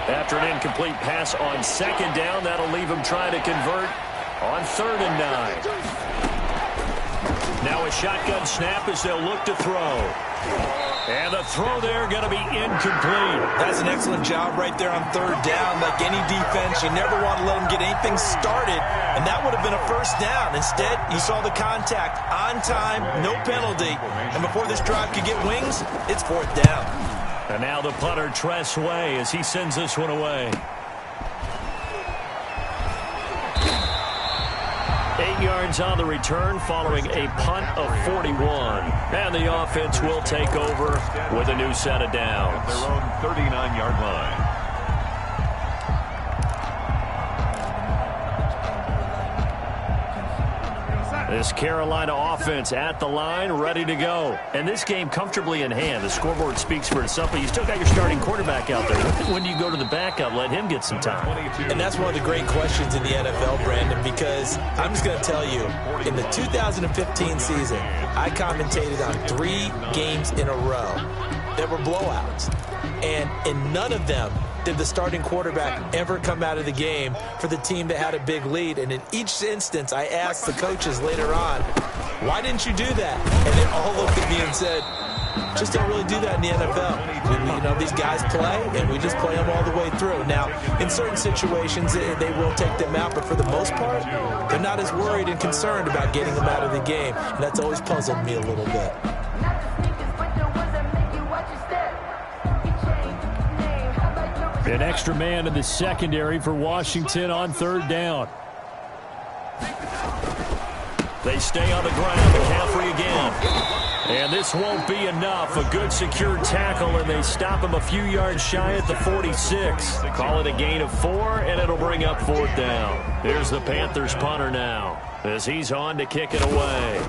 Speaker 2: After an incomplete pass on 2nd down, that'll leave him trying to convert on 3rd and 9. Now a shotgun snap as they'll look to throw. And the throw there going to be incomplete.
Speaker 3: That's an excellent job right there on 3rd down. Like any defense, you never want to let them get anything started, and that would have been a 1st down. Instead, you saw the contact on time, no penalty, and before this drive could get wings, it's 4th down.
Speaker 2: And now the punter, Tress Way, as he sends this one away. 8 yards on the return following a punt of 41. And the offense will take over with a new set of downs.
Speaker 4: Their own 39-yard line.
Speaker 2: This Carolina offense at the line, ready to go. And this game comfortably in hand. The scoreboard speaks for itself, but you still got your starting quarterback out there. When do you go to the backup? Let him get some time.
Speaker 3: And that's one of the great questions in the NFL, Brandon, because I'm just going to tell you, in the 2015 season, I commentated on 3 games in a row that were blowouts. And in none of them did the starting quarterback ever come out of the game for the team that had a big lead. And in each instance, I asked the coaches later on, why didn't you do that? And they all looked at me and said, just don't really do that in the NFL. You know, these guys play, and we just play them all the way through. Now, in certain situations, they will take them out, but for the most part, they're not as worried and concerned about getting them out of the game. And that's always puzzled me a little bit.
Speaker 5: An extra man in the secondary for Washington on 3rd down.
Speaker 2: They stay on the ground. McCaffrey again. And this won't be enough. A good secure tackle, and they stop him a few yards shy at the 46. Call it a gain of 4, and it'll bring up 4th down. Here's the Panthers punter now as he's on to kick it away.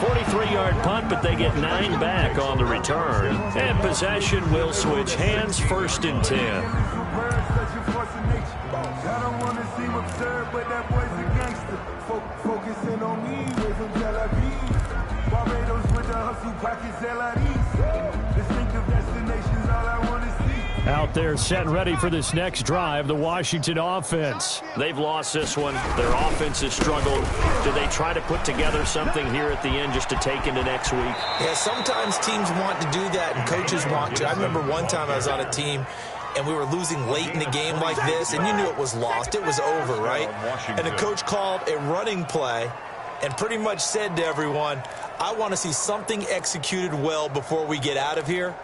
Speaker 2: 43-yard punt, but they get 9 back on the return. And possession will switch hands, 1st and 10.
Speaker 5: Out there set and ready for this next drive, the Washington offense.
Speaker 2: They've lost this one. Their offense has struggled. Do they try to put together something here at the end just to take into next week?
Speaker 3: Yeah, sometimes teams want to do that and coaches want to. I remember one time I was on a team and we were losing late in the game like this, and you knew it was lost. It was over, right? And the coach called a running play and pretty much said to everyone, I want to see something executed well before we get out of here.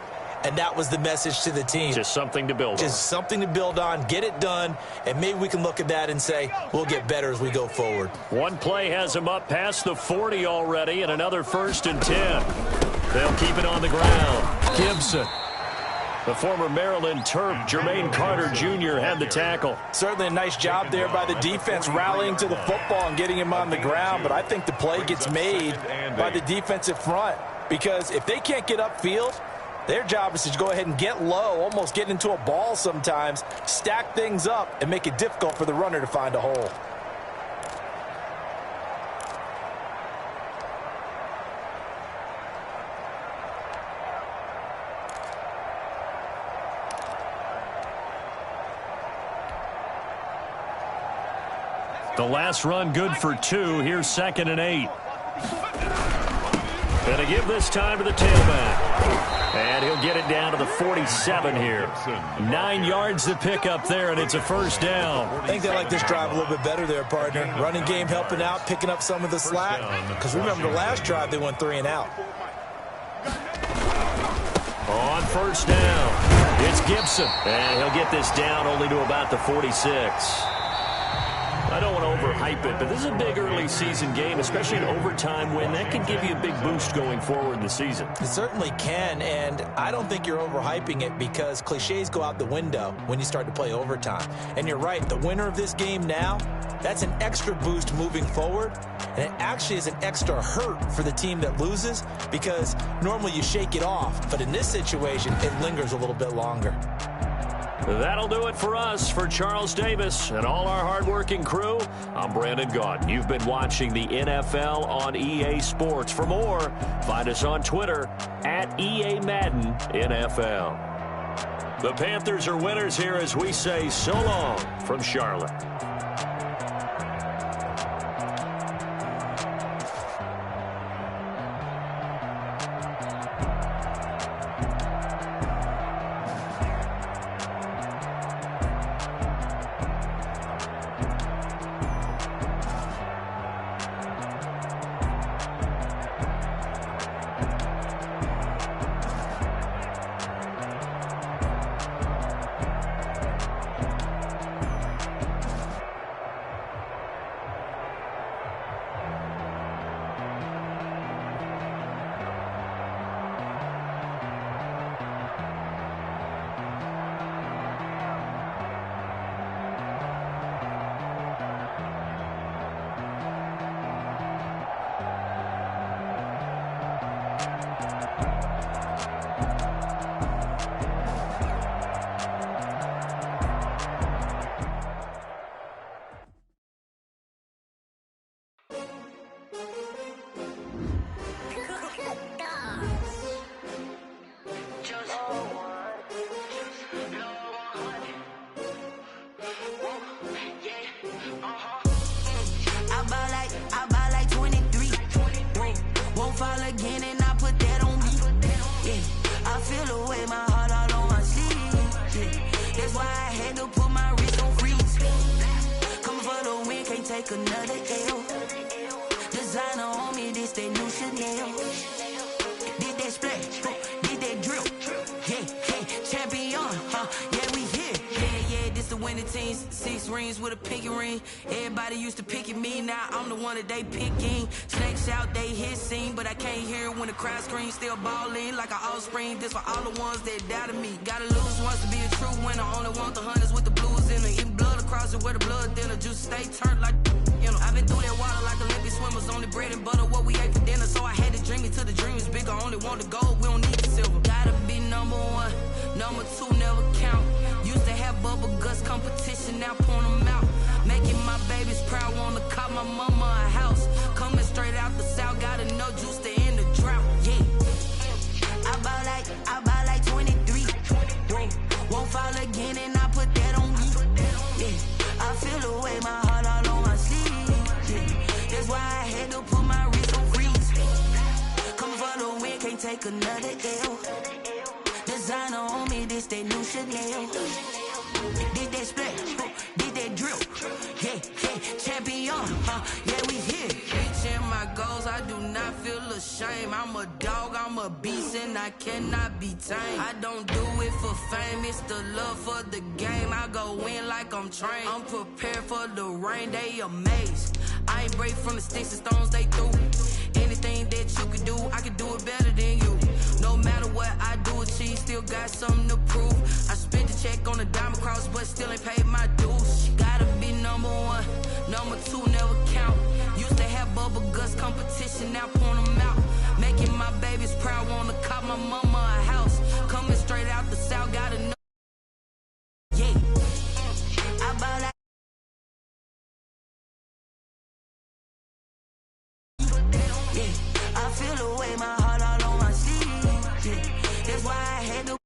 Speaker 3: and that was the message to the team.
Speaker 2: Just something to build on.
Speaker 3: Just something to build on, get it done, and maybe we can look at that and say, we'll get better as we go forward.
Speaker 2: One play has him up past the 40 already, and another 1st and 10. They'll keep it on the ground. Gibson. The former Maryland Terp, Jermaine Carter Jr., had the tackle.
Speaker 3: Certainly a nice job there by the defense rallying to the football and getting him on the ground, but I think the play gets made by the defensive front because if they can't get upfield, their job is to go ahead and get low, almost get into a ball sometimes, stack things up, and make it difficult for the runner to find a hole.
Speaker 2: The last run good for 2. Here's 2nd and 8. Going to give this time to the tailback. And he'll get it down to the 47 here. 9 yards to pick up there, and it's a 1st down.
Speaker 3: I think they like this drive a little bit better there, partner. Running game helping out, picking up some of the slack. Because remember, the last drive they went 3 and out.
Speaker 2: On 1st down, it's Gibson. And he'll get this down only to about the 46. I don't want to overhype it, but this is a big early season game, especially an overtime win. That can give you a big boost going forward in the season.
Speaker 3: It certainly can, and I don't think you're overhyping it because cliches go out the window when you start to play overtime. And you're right, the winner of this game now, that's an extra boost moving forward, and it actually is an extra hurt for the team that loses because normally you shake it off, but in this situation, it lingers a little bit longer.
Speaker 2: That'll do it for us. For Charles Davis and all our hardworking crew, I'm Brandon Gaudin. You've been watching the NFL on EA Sports. For more, find us on Twitter at EA Madden NFL. The Panthers are winners here as we say so long from Charlotte.
Speaker 1: They picking snakes out, they hissing, but I can't hear when the crowd screams. Still balling like an offspring. This for all the ones that doubted me. Gotta lose once to be a true winner. Only want the hunters with the blues in it. Even blood across it where the blood dinner. Juice stay turned like you know. I've been through that water like Olympic swimmers. Only bread and butter what we ate for dinner. So I had to dream it till the dream is bigger. Only want the gold, we don't need the silver. Gotta be number 1, number 2 never count. Used to have bubble guts competition, now point them out. Making my babies proud, wanna call my mama a house. Coming straight out the south, gotta know juice to end the drought. Yeah, I bought like 23. Won't fall again, and I put that on me. Yeah, I feel the way, my heart all on my sleeve. Yeah, that's why I had to put my wrist on freeze. Coming for the win, can't take another L. Designer on me, this that new Chanel. Did that split, did that drill. Yeah, champion, yeah, we here. Bitch in my my goals, I do not feel ashamed. I'm a dog, I'm a beast, and I cannot be tamed. I don't do it for fame, it's the love for the game. I go in like I'm trained. I'm prepared for the rain, they amazed. I ain't break from the sticks and stones they threw. Anything that you could do, I could do it better than you. No matter what I do, achieve, still got something to prove. I spent the check on the diamond cross, but still ain't paid my dues. Gotta be number one, number two never count. Used to have bubble guts competition, now point them out. Making my babies proud, wanna cop my mama a house. Coming straight out the south, gotta know. Yeah, I bought out. Yeah, I feel the way my heart all on my sleeve. Yeah, that's why I had to.